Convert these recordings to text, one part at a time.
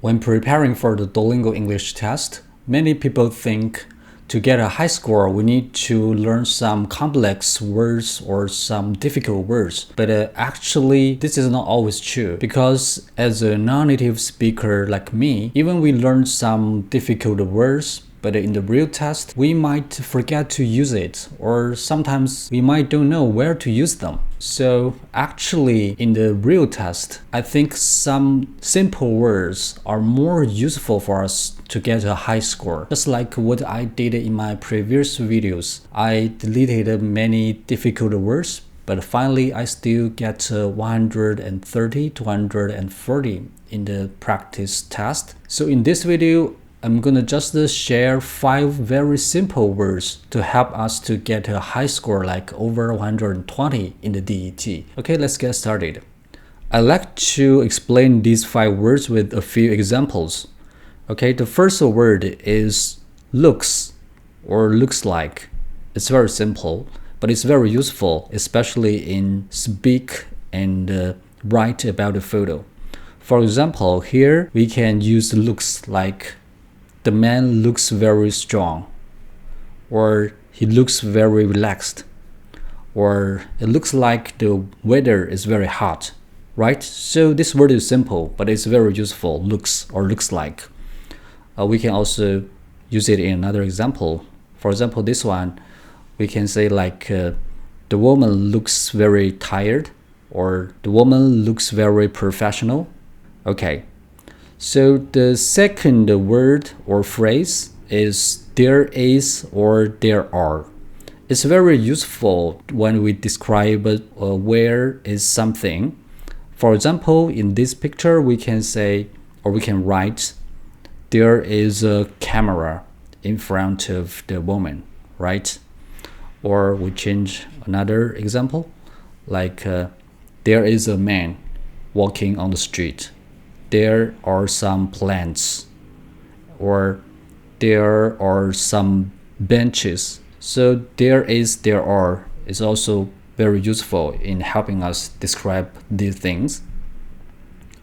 When preparing for the Duolingo English test, many people think to get a high score, we need to learn some complex words or some difficult words. But actually, this is not always true because as a non-native speaker like me, even we learn some difficult words, but in the real test, we might forget to use it, or sometimes we might don't know where to use them. So actually, in the real test, I think some simple words are more useful for us to get a high score. Just like what I did in my previous videos, I deleted many difficult words, but finally I still get 130 to 140 in the practice test. So in this video, I'm gonna just share 5 very simple words to help us to get a high score like over 120 in the DET. Okay, let's get started. I like to explain these 5 words with a few examples. Okay, the first word is looks or looks like. It's very simple, but it's very useful, especially in speak and write about a photo. For example, here we can use looks like the man looks very strong, or he looks very relaxed, or it looks like the weather is very hot, right? So this word is simple, but it's very useful, looks or looks like. We can also use it in another example. For example, this one, we can say like the woman looks very tired, or the woman looks very professional. Okay. So the second word or phrase is there is or there are. It's very useful when we describe where is something. For example, in this picture, we can say or we can write there is a camera in front of the woman, right? Or we change another example, like there is a man walking on the street. There are some plants, or there are some benches. So there is, there are is also very useful in helping us describe these things.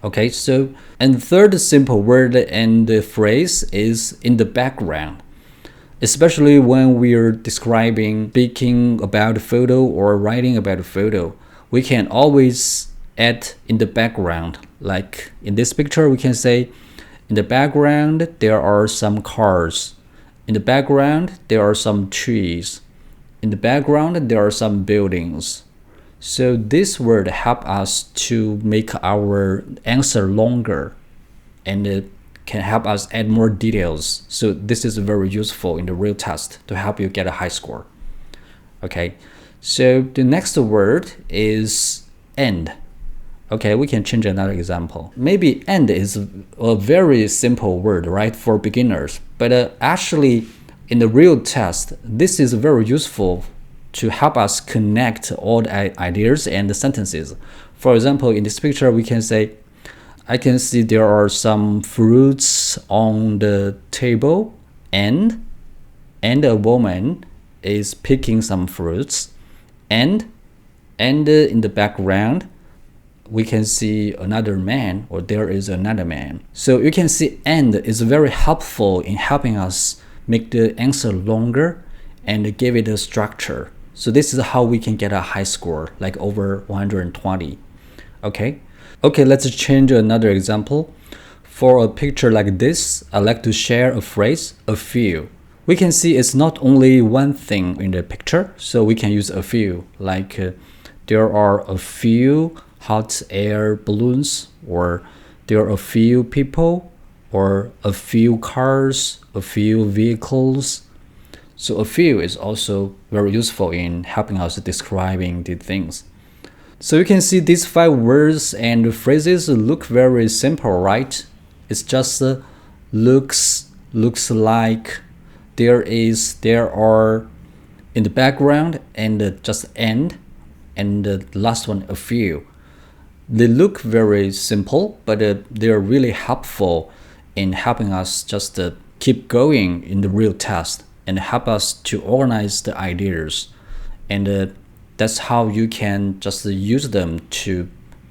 Okay, so and third simple word and the phrase is in the background. Especially when we're describing, speaking about a photo or writing about a photo, we can always add in the background. Like in this picture, we can say, in the background, there are some cars. In the background, there are some trees. In the background, there are some buildings. So this word helps us to make our answer longer, and it can help us add more details. So this is very useful in the real test to help you get a high score. Okay, so the next word is and. Okay, we can change another example. Maybe and is a very simple word, right, for beginners. But actually, in the real test, this is very useful to help us connect all the ideas and the sentences. For example, in this picture, we can say, I can see there are some fruits on the table, and a woman is picking some fruits, and in the background, we can see another man, or there is another man. So you can see and is very helpful in helping us make the answer longer and give it a structure. So this is how we can get a high score, like over 120. Okay, let's change another example. For a picture like this, I like to share a phrase, a few. We can see it's not only one thing in the picture, so we can use a few, like there are a few hot air balloons, or there are a few people, or a few cars, a few vehicles. So a few is also very useful in helping us describing the things. So you can see these 5 words and phrases look very simple, right? It's just looks like, there is, there are, in the background, and just and the last one, a few. They look very simple, but they're really helpful in helping us just keep going in the real test and help us to organize the ideas. And that's how you can just use them to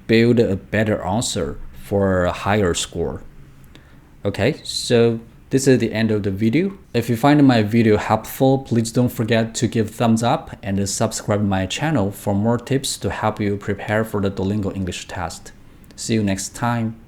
build a better answer for a higher score. Okay, so this is the end of the video. If you find my video helpful, please don't forget to give thumbs up and subscribe my channel for more tips to help you prepare for the Duolingo English test. See you next time.